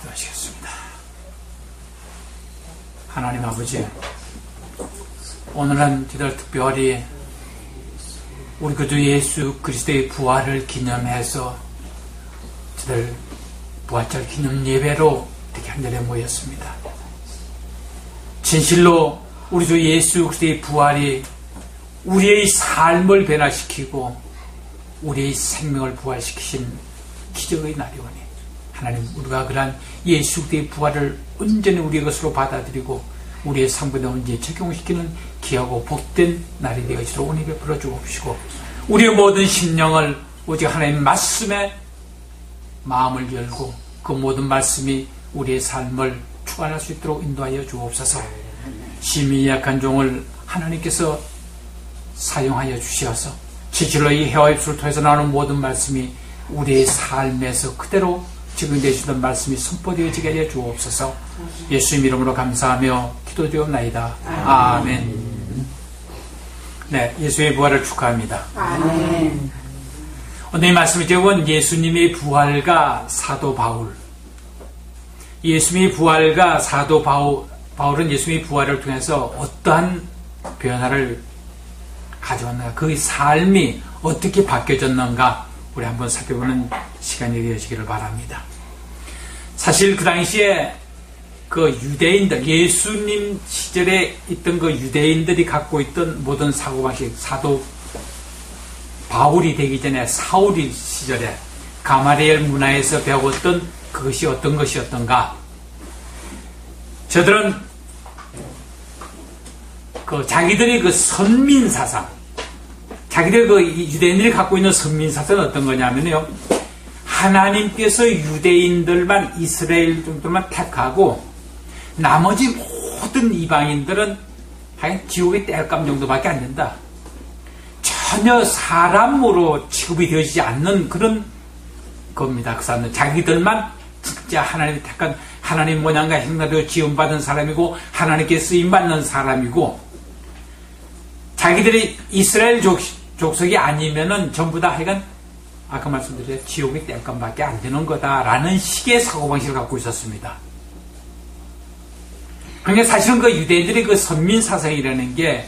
기도하시겠습니다. 하나님 아버지, 오늘은 저희들 특별히 우리 구주 예수 그리스도의 부활을 기념해서 저희들 부활절 기념 예배로 이렇게 한 자리에 모였습니다. 진실로 우리 주 예수 그리스도의 부활이 우리의 삶을 변화시키고 우리의 생명을 부활시키신 기적의 날이오니 하나님, 우리가 그러한 예수 그리스도의 부활을 온전히 우리의 것으로 받아들이고 우리의 삶에 온전히 적용시키는 귀하고 복된 날이 되어지도록 오늘 베풀어 주옵시고, 우리의 모든 심령을 오직 하나님의 말씀에 마음을 열고 그 모든 말씀이 우리의 삶을 주관할 수 있도록 인도하여 주옵소서. 심히 약한 종을 하나님께서 사용하여 주시어서 진실로 이 혀와 입술을 통해서 나오는 모든 말씀이 우리의 삶에서 그대로 적용되시던 말씀이 선포되어지게 하여 주옵소서. 예수님 이름으로 감사하며 기도드리옵나이다. 아멘. 네, 예수의 부활을 축하합니다. 아멘. 오늘 이 말씀의 제목은 예수님의 부활과 사도 바울. 예수님의 부활과 사도 바울은 예수님의 부활을 통해서 어떠한 변화를 가져왔는가, 그의 삶이 어떻게 바뀌어졌는가 우리 한번 살펴보는 시간이 되어지기를 바랍니다. 사실 그 당시에 그 유대인들, 예수님 시절에 있던 그 유대인들이 갖고 있던 모든 사고방식, 사도 바울이 되기 전에 사울 시절에 가마리엘 문화에서 배웠던 그것이 어떤 것이었던가, 저들은 그 자기들이 그 선민사상, 자기들 그 유대인들이 갖고 있는 선민사상은 어떤 거냐면요, 하나님께서 유대인들만, 이스라엘 정도만 택하고 나머지 모든 이방인들은 하여간 지옥의 땔감 정도밖에 안 된다. 전혀 사람으로 취급이 되어지지 않는 그런 겁니다. 그 사람들 자기들만 진짜 하나님이 택한 하나님 모양과 행나되어 지음받은 사람이고 하나님께 쓰임받는 사람이고, 자기들이 이스라엘 족속이 아니면은 전부 다 하여간 아까 말씀드린 지옥의 땔감밖에 안 되는 거다라는 식의 사고방식을 갖고 있었습니다. 그러니까 사실은 그 유대인들의 그 선민사상이라는 게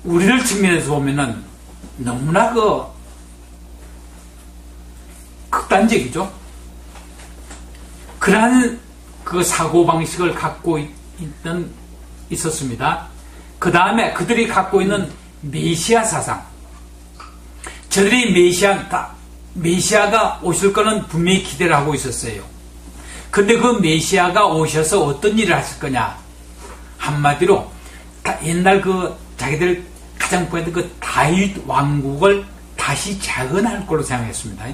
우리를 측면에서 보면은 너무나 그 극단적이죠. 그러한 그 사고방식을 갖고 있었습니다. 그 다음에 그들이 갖고 있는 메시아 사상, 저들이 메시아가 오실 거는 분명히 기대를 하고 있었어요. 근데 그 메시아가 오셔서 어떤 일을 하실 거냐, 한마디로 옛날 그 자기들 가장 보였던 그 다윗 왕국을 다시 재건할 걸로 생각했습니다.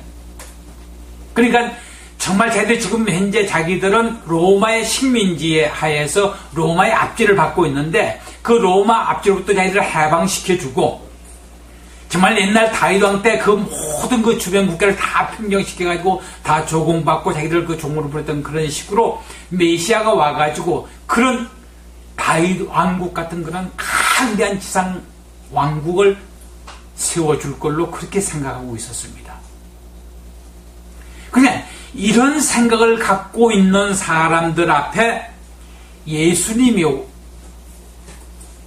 그러니까 정말 자기들 지금 현재 자기들은 로마의 식민지에 하에서 로마의 압제를 받고 있는데 그 로마 압제로부터 자기들을 해방시켜주고, 정말 옛날 다윗 왕 때 그 모든 그 주변 국가를 다 평정시켜가지고 다 조공받고 자기들 그 종으로 부렸던 그런 식으로 메시아가 와가지고 그런 다윗 왕국 같은 그런 강대한 지상 왕국을 세워줄 걸로 그렇게 생각하고 있었습니다. 그냥 이런 생각을 갖고 있는 사람들 앞에 예수님이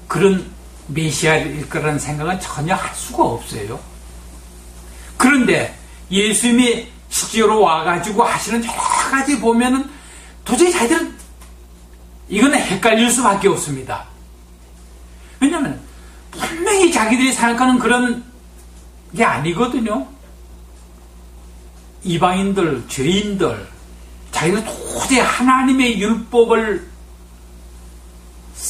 그런 메시아일 거라는 생각은 전혀 할 수가 없어요. 그런데 예수님이 실제로 와가지고 하시는 여러 가지 보면은 도저히 자기들은 이거는 헷갈릴 수밖에 없습니다. 왜냐하면 분명히 자기들이 생각하는 그런 게 아니거든요. 이방인들, 죄인들, 자기는 도저히 하나님의 율법을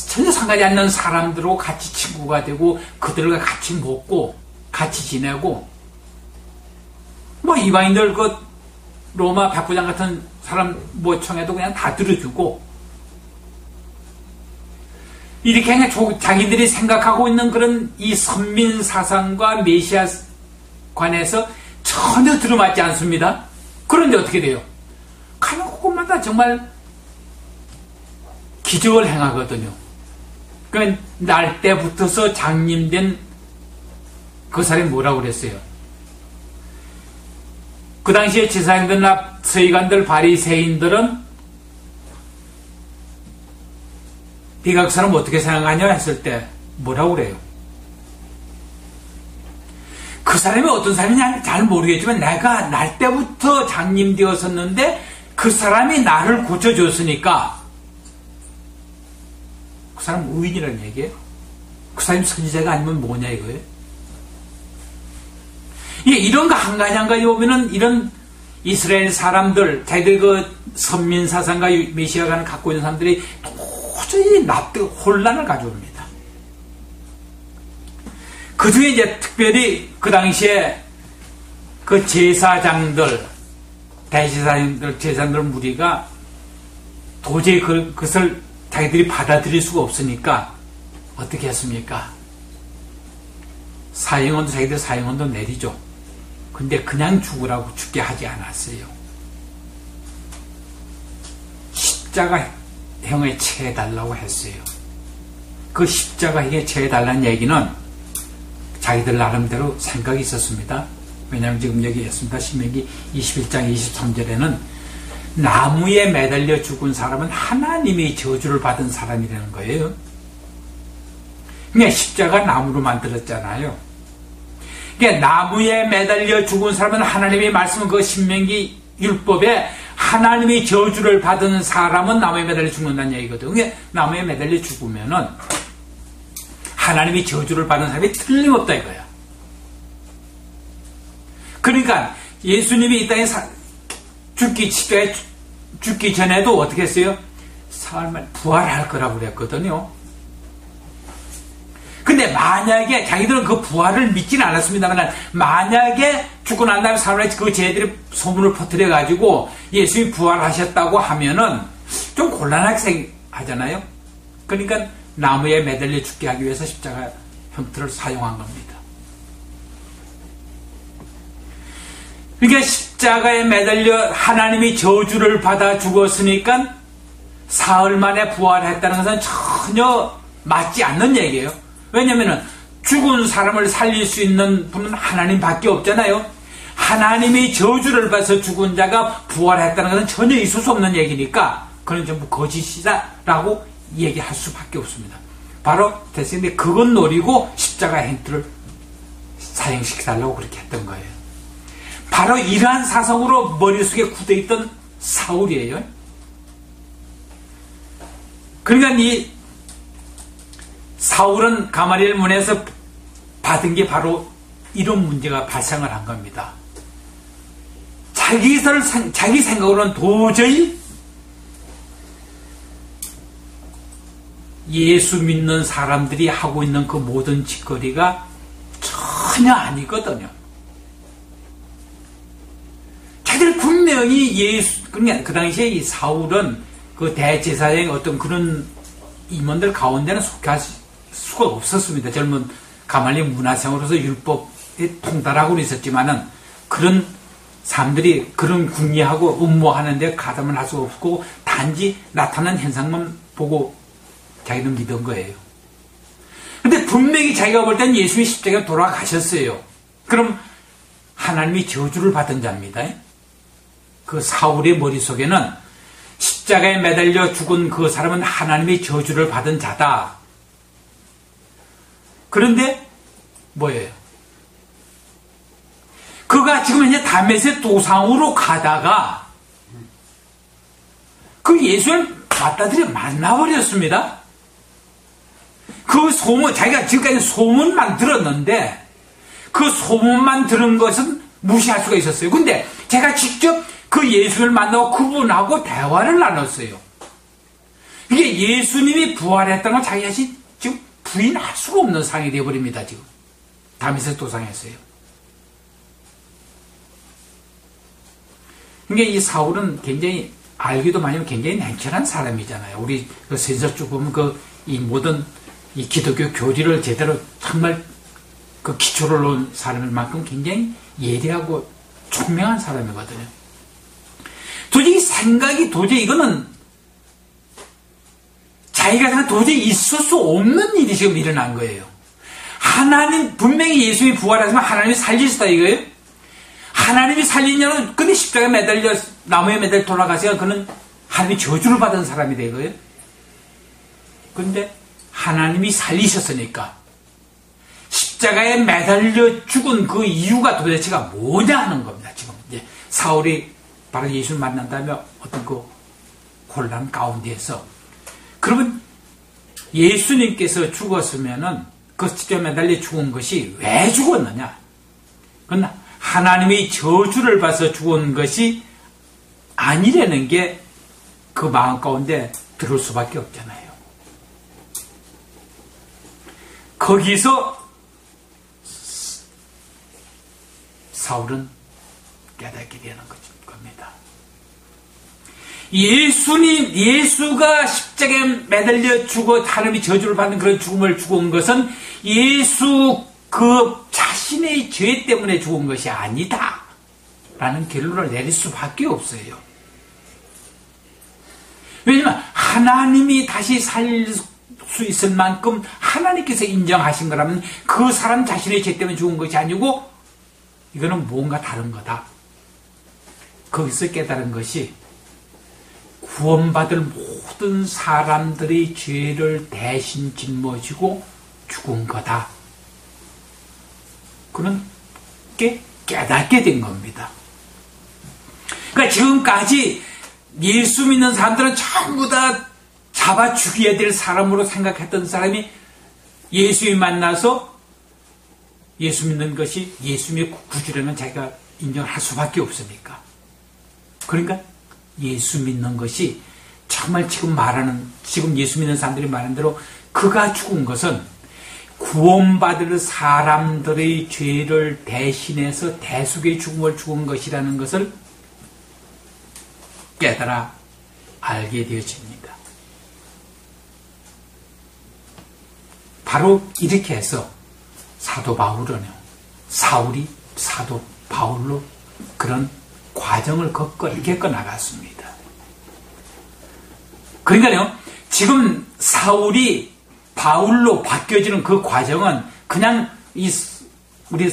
전혀 상하지 않는 사람들하고 같이 친구가 되고 그들과 같이 먹고 같이 지내고, 뭐 이방인들 그 로마 백부장 같은 사람 뭐 청해도 그냥 다 들어주고, 이렇게 그냥 자기들이 생각하고 있는 그런 이 선민 사상과 메시아 관해서 전혀 들어맞지 않습니다. 그런데 어떻게 돼요? 가는 곳마다 정말 기적을 행하거든요. 그러니까 날 때부터서 장님된 그 사람이 뭐라고 그랬어요? 그 당시에 제사장들 서기관들 바리새인들은 네가 그 사람 어떻게 생각하냐 했을 때 뭐라고 그래요? 그 사람이 어떤 사람인지 잘 모르겠지만 내가 날 때부터 장님 되었었는데 그 사람이 나를 고쳐줬으니까 그 사람 의인이라는 얘기예요. 그 사람이 선지자가 아니면 뭐냐 이거예요. 이런 거 한 가지 한 가지 보면은 이런 이스라엘 사람들, 자기들 그 선민사상과 메시아관을 갖고 있는 사람들이 도저히 혼란을 가져옵니다. 그 중에 이제 특별히 그 당시에 그 제사장들, 대제사장들, 제사장들 무리가 도저히 그것을 자기들이 받아들일 수가 없으니까 어떻게 했습니까? 사형원도 자기들 사형원도 내리죠. 근데 그냥 죽으라고 죽게 하지 않았어요. 십자가형에 처해달라고 했어요. 그 십자가형에 처해달라는 얘기는 자기들 나름대로 생각이 있었습니다. 왜냐하면 지금 여기 있습니다. 신명기 21장 23절에는 나무에 매달려 죽은 사람은 하나님의 저주를 받은 사람이라는 거예요. 그러니까 십자가 나무로 만들었잖아요. 그러니까 나무에 매달려 죽은 사람은 하나님의 말씀은 그 신명기 율법에 하나님의 저주를 받은 사람은 나무에 매달려 죽는다는 얘기거든요. 그러니까 나무에 매달려 죽으면은 하나님이 저주를 받는 사람이 틀림없다 이거야. 그러니까 예수님이 이 땅에 죽기 전에도 어떻게 했어요? 사흘 부활할 거라고 그랬거든요. 근데 만약에 자기들은 그 부활을 믿지는 않았습니다만 만약에 죽고 난 다음에 사흘 그 쟤들이 소문을 퍼뜨려 가지고 예수님이 부활하셨다고 하면은 좀 곤란하게 하잖아요. 그러니까 나무에 매달려 죽게 하기 위해서 십자가 형태를 사용한 겁니다. 그러니까 십자가에 매달려 하나님이 저주를 받아 죽었으니까 사흘 만에 부활했다는 것은 전혀 맞지 않는 얘기예요. 왜냐하면 죽은 사람을 살릴 수 있는 분은 하나님밖에 없잖아요. 하나님이 저주를 받아서 죽은 자가 부활했다는 것은 전혀 있을 수 없는 얘기니까 그건 전부 거짓이다라고 얘기할 수밖에 없습니다. 바로 됐는데 그건 노리고 십자가 행태를 사형시켜달라고 그렇게 했던 거예요. 바로 이러한 사성으로 머릿속에 굳어있던 사울이에요. 그러니까 이 사울은 가마리엘 문에서 받은 게 바로 이런 문제가 발생을 한 겁니다. 자기 생각으로는 도저히 예수 믿는 사람들이 하고 있는 그 모든 짓거리가 전혀 아니거든요. 자기들 분명히 그러니까 그 당시에 이 사울은 그 대제사장의 어떤 그런 임원들 가운데는 속할 수가 없었습니다. 젊은 가말리엘 문화생으로서 율법에 통달하고는 있었지만은 그런 사람들이 그런 궁리하고 업무하는데 가담을 할 수가 없고 단지 나타난 현상만 보고 자기는 믿은 거예요. 근데 분명히 자기가 볼 때는 예수의 십자가에 돌아가셨어요. 그럼 하나님이 저주를 받은 자입니다. 그 사울의 머릿속에는 십자가에 매달려 죽은 그 사람은 하나님의 저주를 받은 자다. 그런데 뭐예요? 그가 지금 이제 다메섹 도상으로 가다가 그 예수를 맞다들이 만나버렸습니다. 그 소문, 자기가 지금까지 소문만 들었는데 그 소문만 들은 것은 무시할 수가 있었어요. 근데 제가 직접 그 예수를 만나고 그분하고 대화를 나눴어요. 이게 예수님이 부활했다는 걸 자기 자신 지금 부인할 수가 없는 상황이 되어버립니다. 지금 다메섹 도상에서요. 그러니까 이 사울은 굉장히 알기도 많이 하면 굉장히 냉철한 사람이잖아요. 우리 그 세서 쭉 보면 이 모든 이 기독교 교리를 제대로 정말 그 기초를 놓은 사람일 만큼 굉장히 예리하고 총명한 사람이거든요. 도저히 생각이 이거는 자기가 생각 도저히 있을 수 없는 일이 지금 일어난 거예요. 하나님, 분명히 예수님이 부활하시면 하나님이 살리시다 이거예요. 하나님이 살리냐는 근데 십자가에 매달려 나무에 매달려 돌아가세요. 그는 하나님이 저주를 받은 사람이 되고요. 그런데 하나님이 살리셨으니까 십자가에 매달려 죽은 그 이유가 도대체가 뭐냐 하는 겁니다. 지금 이제 사울이 바로 예수를 만난 다음에 어떤 그 혼란 가운데에서, 그러면 예수님께서 죽었으면은 그 십자가에 매달려 죽은 것이 왜 죽었느냐? 그건 하나님의 저주를 받아서 죽은 것이 아니라는 게 그 마음 가운데 들을 수밖에 없잖아요. 거기서 사울은 깨닫게 되는 겁니다. 예수가 십자가에 매달려 죽어 하나님이 저주를 받는 그런 죽음을 죽은 것은 예수 그 자신의 죄 때문에 죽은 것이 아니다 라는 결론을 내릴 수밖에 없어요. 왜냐하면 하나님이 다시 살릴 수 있을 만큼 하나님께서 인정하신 거라면 그 사람 자신의 죄 때문에 죽은 것이 아니고 이거는 뭔가 다른 거다. 거기서 깨달은 것이 구원받을 모든 사람들의 죄를 대신 짊어지고 죽은 거다. 그런 게 깨닫게 된 겁니다. 그러니까 지금까지 예수 믿는 사람들은 전부 다 잡아 죽여야 될 사람으로 생각했던 사람이 예수를 만나서 예수 믿는 것이 예수님의 구주라면 자기가 인정할 수밖에 없으니까. 그러니까 예수 믿는 것이 정말 지금 예수 믿는 사람들이 말하는 대로 그가 죽은 것은 구원받을 사람들의 죄를 대신해서 대속의 죽음을 죽은 것이라는 것을 깨달아 알게 되어집니다. 바로 이렇게 해서 사도 바울은요, 사울이 사도 바울로 그런 과정을 겪어 나갔습니다. 그러니까요, 지금 사울이 바울로 바뀌어지는 그 과정은 그냥 우리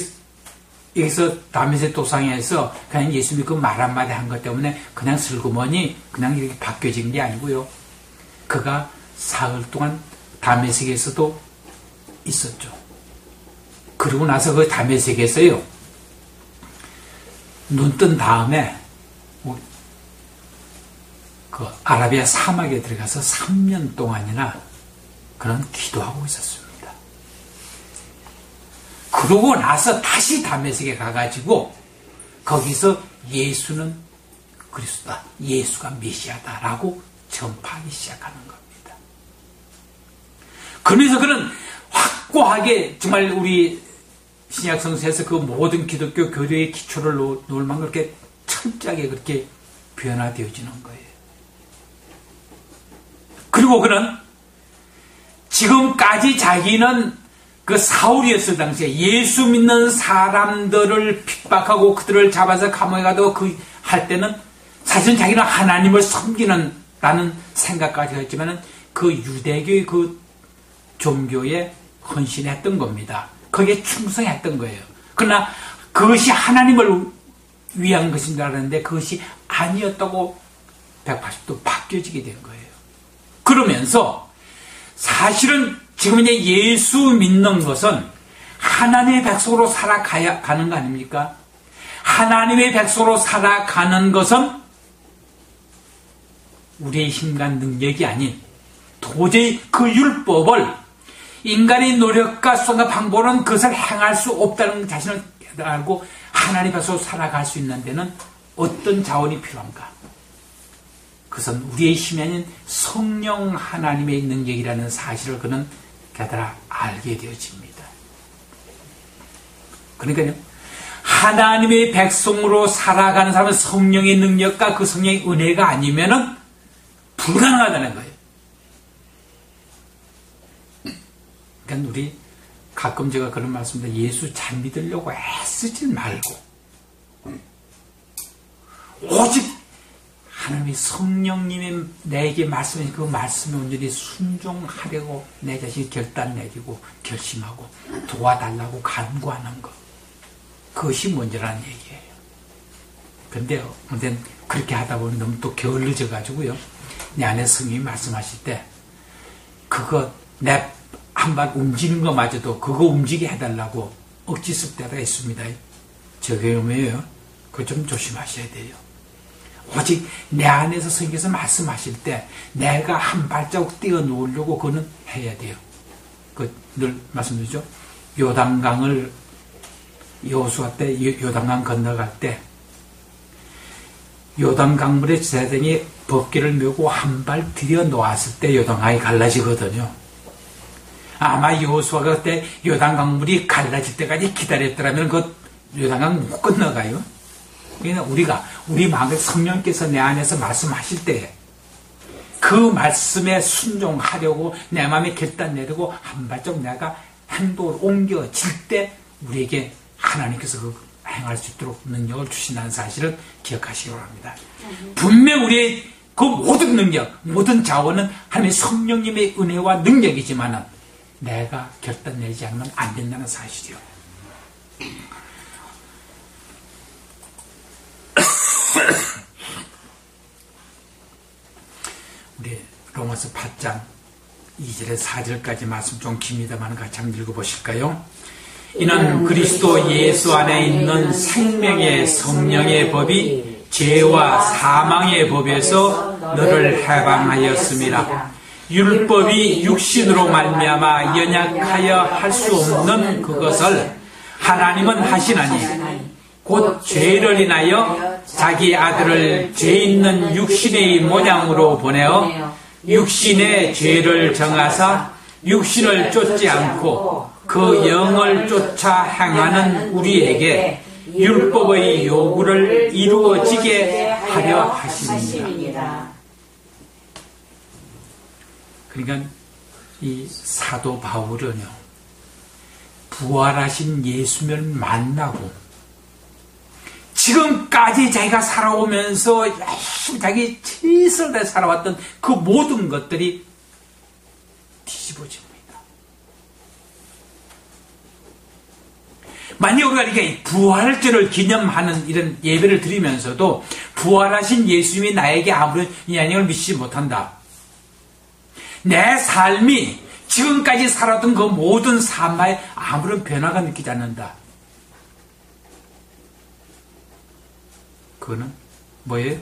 여기서 다메섹 도상에서 그냥 예수님이 그 말 한마디 한 것 때문에 그냥 슬그머니 그냥 이렇게 바뀌어진 게 아니고요. 그가 사흘 동안 다메섹에서도 있었죠. 그러고 나서 그 다메섹에서요, 눈 뜬 다음에 그 아라비아 사막에 들어가서 3년 동안이나 그런 기도하고 있었습니다. 그러고 나서 다시 다메섹에 가가지고 거기서 예수는 그리스도다, 예수가 메시아다라고 전파하기 시작하는 겁니다. 그러면서 그는 확고하게 정말 우리 신약 성서에서 그 모든 기독교 교리의 기초를 놓을 만큼 그렇게 철저하게 그렇게 변화되어지는 거예요. 그리고 그는 지금까지 자기는 그 사울이었을 당시에 예수 믿는 사람들을 핍박하고 그들을 잡아서 감옥에 가도 할 때는 사실 자기는 하나님을 섬기는다는 생각까지 했지만은 그 유대교의 그 종교에 헌신했던 겁니다. 거기에 충성했던 거예요. 그러나 그것이 하나님을 위한 것인 줄 알았는데 그것이 아니었다고 180도 바뀌어지게 된 거예요. 그러면서 사실은 지금 이제 예수 믿는 것은 하나님의 백성으로 살아가는 거 아닙니까? 하나님의 백성으로 살아가는 것은 우리의 힘과 능력이 아닌 도저히 그 율법을 인간의 노력과 수단과 방법은 그것을 행할 수 없다는 자신을 알고 하나님의 백성으로 살아갈 수 있는 데는 어떤 자원이 필요한가? 그것은 우리의 힘이 아닌 성령 하나님의 능력이라는 사실을 그는 깨달아 알게 되어집니다. 그러니까요, 하나님의 백성으로 살아가는 사람은 성령의 능력과 그 성령의 은혜가 아니면은 불가능하다는 거예요. 그러니까 우리 가끔 제가 그런 말씀드려, 예수 잘 믿으려고 애쓰지 말고 오직 하나님의 성령님이 내게 말씀하신 그 말씀에 온전히 순종하려고 내 자신이 결단 내리고 결심하고 도와달라고 간구하는 것, 그것이 먼저라는 얘기예요. 근데 아무튼 그렇게 하다 보니 너무 또 게을러져 가지고요. 내 안에 성령이 말씀하실 때 그거 내 한 발 움직이는 거마저도 그거 움직이게 해달라고 억지 쓸 때가 있습니다. 저 경우에요. 그거 좀 조심하셔야 돼요. 오직 내 안에서 성령께서 말씀하실 때 내가 한 발자국 뛰어놓으려고 그거는 해야 돼요. 그 늘 말씀드리죠. 요단강을 여호수아 때 요단강 건너갈 때 요단강물에 제사장이 법궤를 메고 한 발 들여 놓았을 때 요단강이 갈라지거든요. 아마 여호수아가 그때 요단강물이 갈라질 때까지 기다렸더라면 그 요단강 못 건너가요. 그러니까 우리 마음에 성령께서 내 안에서 말씀하실 때 그 말씀에 순종하려고 내 마음에 결단 내리고 한 발짝 내가 행동을 옮겨질 때 우리에게 하나님께서 그 행할 수 있도록 능력을 주신다는 사실을 기억하시기 바랍니다. 분명 우리의 그 모든 능력, 모든 자원은 하나님의 성령님의 은혜와 능력이지만은 내가 결단 내지 않으면 안 된다는 사실이요. 우리 로마서 8장 2절에서 4절까지 말씀 좀 깁니다만 같이 한번 읽어보실까요? 이는 그리스도 예수 안에 있는 생명의 성령의 법이 죄와 사망의 법에서 너를 해방하였습니다. 율법이 육신으로 말미암아 연약하여 할 수 없는 그것을 하나님은 하시나니 곧 죄를 인하여 자기 아들을 죄 있는 육신의 모양으로 보내어 육신의 죄를 정하사 육신을 쫓지 않고 그 영을 쫓아 행하는 우리에게 율법의 요구를 이루어지게 하려 하십니다. 그러니까 이 사도 바울은요, 부활하신 예수님을 만나고 지금까지 자기가 살아오면서 열심히 자기 최선을 다해 살아왔던 그 모든 것들이 뒤집어집니다. 만약 우리가 이렇게 부활절을 기념하는 이런 예배를 드리면서도 부활하신 예수님이 나에게 아무런 영향을 미치지 못한다. 내 삶이 지금까지 살았던 그 모든 삶에 아무런 변화가 느끼지 않는다. 그거는 뭐예요?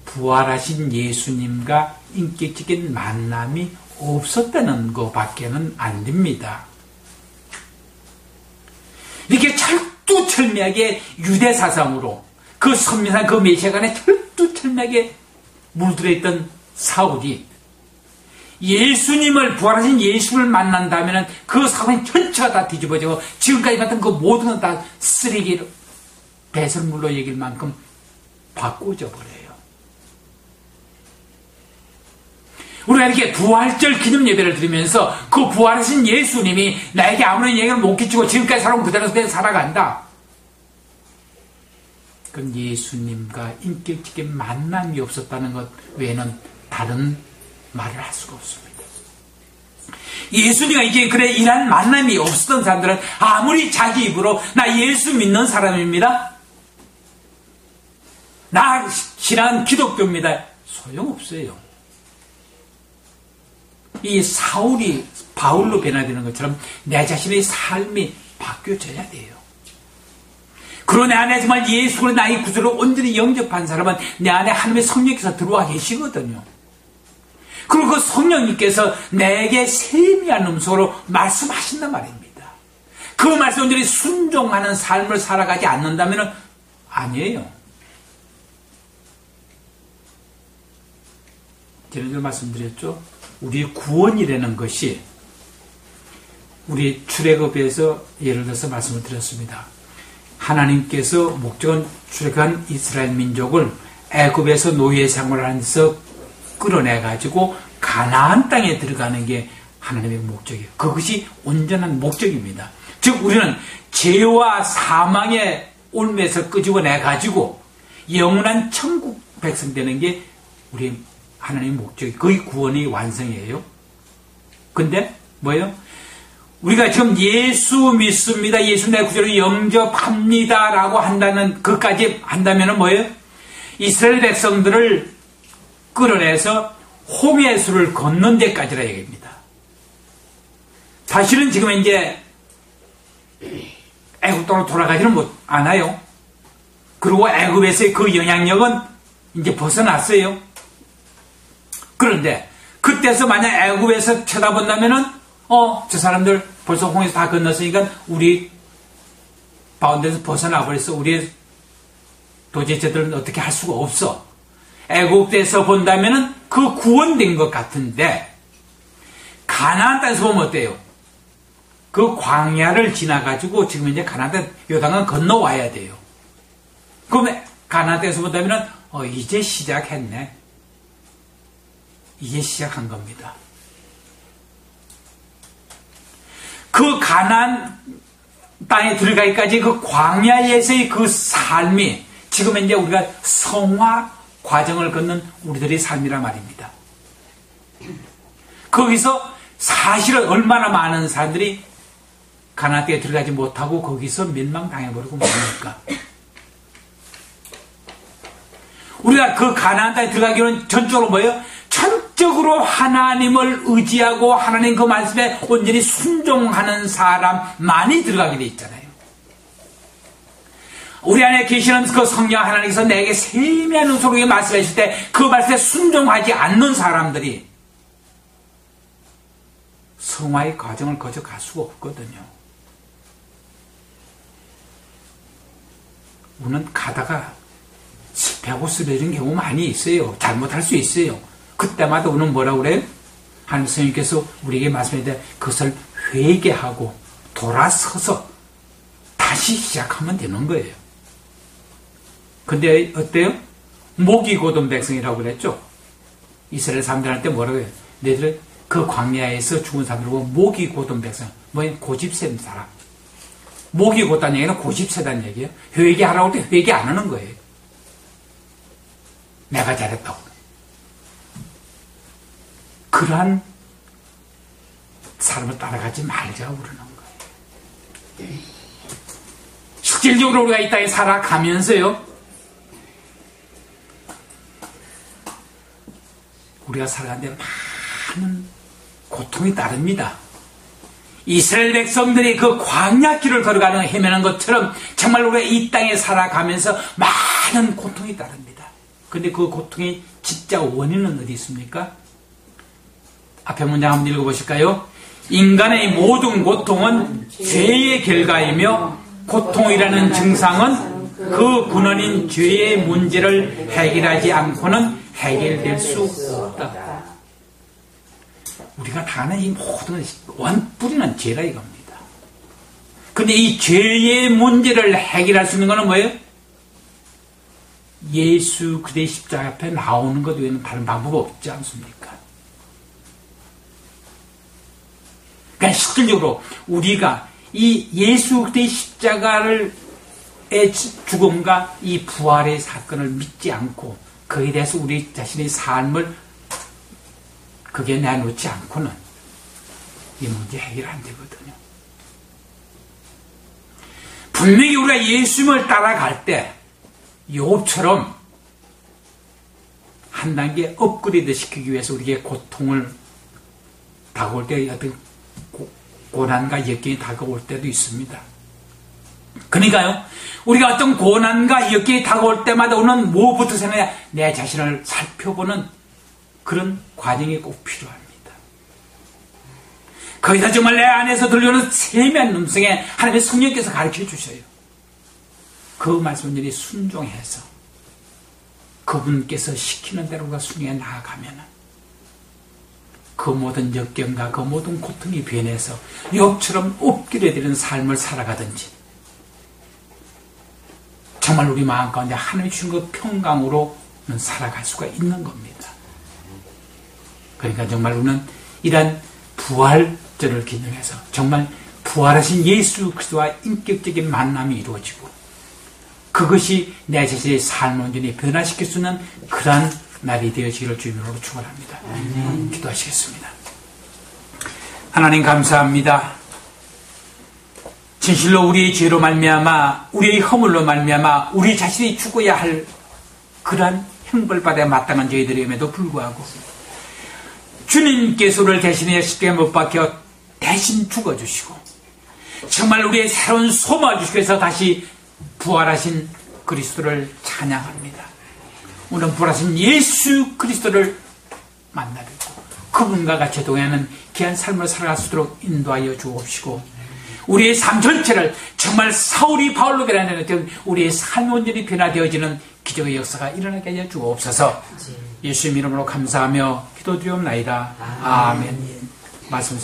부활하신 예수님과 인격적인 만남이 없었다는 것밖에는 안 됩니다. 이렇게 철두철미하게 유대 사상으로 그 선민한 그 메시아간에 철두철미하게 물들어있던 사울이 예수님을 부활하신 예수님을 만난다면 그 사람의 전체가 다 뒤집어지고 지금까지 봤던 그 모든 건 다 쓰레기로 배설물로 얘기할 만큼 바꾸어져 버려요. 우리가 이렇게 부활절 기념 예배를 드리면서 그 부활하신 예수님이 나에게 아무런 영향을 못 끼치고 지금까지 살아온 그대로 살아간다. 그건 예수님과 인격적인 만남이 없었다는 것 외에는 다른 말을 할 수가 없습니다. 예수님과 이게 그래 이런 만남이 없었던 사람들은 아무리 자기 입으로 나 예수 믿는 사람입니다. 나 신앙 기독교입니다. 소용없어요. 이 사울이 바울로 변화되는 것처럼 내 자신의 삶이 바뀌어져야 돼요. 그러나 내 안에 정말 예수를 나의 구주로 온전히 영접한 사람은 내 안에 하나님의 성령께서 들어와 계시거든요. 그리고 그 성령님께서 내게 세미한 음성으로 말씀하신단 말입니다. 그 말씀 온전히 순종하는 삶을 살아가지 않는다면 아니에요. 지난주에 말씀드렸죠. 우리 구원이라는 것이 우리 출애굽에서 예를 들어서 말씀을 드렸습니다. 하나님께서 목적은 출애굽한 이스라엘 민족을 애굽에서 노예 생활을 하면서 끌어내가지고 가나안 땅에 들어가는 게 하나님의 목적이에요. 그것이 온전한 목적입니다. 즉 우리는 죄와 사망의 올매에서 끄집어내가지고 영원한 천국 백성 되는 게 우리 하나님의 목적이 거의 구원의 완성이에요. 근데 뭐예요? 우리가 지금 예수 믿습니다, 예수 내 구주로 영접합니다 라고 한다는 그까지 한다면 뭐예요? 이스라엘 백성들을 끌어내서 홍해수를 건넌 데까지라 얘기입니다. 사실은 지금 이제 애굽으로 돌아가지는 않아요. 그리고 애굽에서의 그 영향력은 이제 벗어났어요. 그런데 그때서 만약 애굽에서 쳐다본다면은 저 사람들 벌써 홍해에서 다 건넜으니까 우리 바운드에서 벗어나 버렸어. 우리 도저히 저들은 어떻게 할 수가 없어. 애굽에서 본다면은 그 구원된 것 같은데 가나안 땅에서 보면 어때요? 그 광야를 지나가지고 지금 이제 가나안 땅 요단강 건너와야 돼요. 그러면 가나안 땅에서 본다면은 이제 시작했네. 이제 시작한 겁니다. 그 가나안 땅에 들어가기까지 그 광야에서의 그 삶이 지금 이제 우리가 성화 과정을 걷는 우리들의 삶이란 말입니다. 거기서 사실은 얼마나 많은 사람들이 가나안 땅에 들어가지 못하고 거기서 멸망당해버리고 뭡니까? 우리가 그 가나안 땅에 들어가기로는 전적으로 뭐예요? 전적으로 하나님을 의지하고 하나님 그 말씀에 온전히 순종하는 사람만이 들어가게 돼 있잖아요. 우리 안에 계시는 그 성령 하나님께서 내게 세미한 음성으로 말씀하실 때 그 말씀에 순종하지 않는 사람들이 성화의 과정을 거쳐갈 수가 없거든요. 우리는 가다가 실패하고 쓰러지는 경우 많이 있어요. 잘못할 수 있어요. 그때마다 우리는 뭐라고 그래요? 하나님 선생님께서 우리에게 말씀해 때 그것을 회개하고 돌아서서 다시 시작하면 되는 거예요. 근데 어때요? 목이 곧은 백성이라고 그랬죠? 이스라엘 사람들한테 뭐라고 해요? 너희들 그 광야에서 죽은 사람들고 목이 곧은 백성. 뭐예요? 고집센 사람. 목이 곧다는 얘기는 고집세다는 얘기예요. 회개하라고 할 때 회개 안 하는 거예요. 내가 잘했다고. 그러한 사람을 따라가지 말자고 그러는 거예요. 실질적으로 우리가 이 땅에 살아가면서요, 우리가 살아가는데 많은 고통이 따릅니다. 이스라엘 백성들이 그 광야길을 걸어가는 헤매는 것처럼 정말 우리가 이 땅에 살아가면서 많은 고통이 따릅니다. 근데 그 고통의 진짜 원인은 어디 있습니까? 앞에 문장 한번 읽어보실까요? 인간의 모든 고통은 죄의 결과이며 고통이라는 증상은 그 근원인 죄의 문제를 해결하지 않고는 해결될 수 없다. 우리가 다 아는 이 모든 원뿌리는 죄라 이겁니다. 근데 이 죄의 문제를 해결할 수 있는 것은 뭐예요? 예수 그리스도의 십자가 앞에 나오는 것 외에는 다른 방법 없지 않습니까? 그러니까 실질적으로 우리가 이 예수 그리스도의 십자가의 죽음과 이 부활의 사건을 믿지 않고 거기에 대해서 우리 자신의 삶을 그게 내놓지 않고는 이 문제 해결 안 되거든요. 분명히 우리가 예수님을 따라갈 때 욥처럼 한 단계 업그레이드 시키기 위해서 우리에게 고통을 다가올 때 어떤 고난과 역경이 다가올 때도 있습니다. 그러니까요, 우리가 어떤 고난과 역경이 다가올 때마다 오는 뭐부터 생각해야 내 자신을 살펴보는 그런 과정이 꼭 필요합니다. 거기서 정말 내 안에서 들려오는 세미한 음성에 하나님의 성령께서 가르쳐 주셔요. 그 말씀들이 순종해서 그분께서 시키는 대로 우리가 순종해 나아가면 그 모든 역경과 그 모든 고통이 변해서 욥처럼 엎드려지는 삶을 살아가든지 정말 우리 마음 가운데 하나님 주신 그 평강으로는 살아갈 수가 있는 겁니다. 그러니까 정말 우리는 이러한 부활절을 기념해서 정말 부활하신 예수 그리스도와 인격적인 만남이 이루어지고 그것이 내 자신의 삶을 온전히 변화시킬 수 있는 그러한 날이 되어지기를 주님으로 축원합니다. 기도하시겠습니다. 하나님 감사합니다. 진실로 우리의 죄로 말미암아 우리의 허물로 말미암아 우리 자신이 죽어야 할 그러한 형벌받아야 마땅한 저희들임에도 불구하고 주님께서 우리를 대신해 십자가에 못 박혀 대신 죽어주시고 정말 우리의 새로운 소망을 주시기 위해서 다시 부활하신 그리스도를 찬양합니다. 오늘 부활하신 예수 그리스도를 만나뵙고 그분과 같이 동행하는 귀한 삶을 살아갈 수 있도록 인도하여 주옵시고 우리의 삶 전체를 정말 사울이 바울로 변하는 것처럼 우리의 삶 온전히 변화되어지는 기적의 역사가 일어나게 하여 주옵소서. 예수님 이름으로 감사하며 기도드리옵나이다. 아멘. 말씀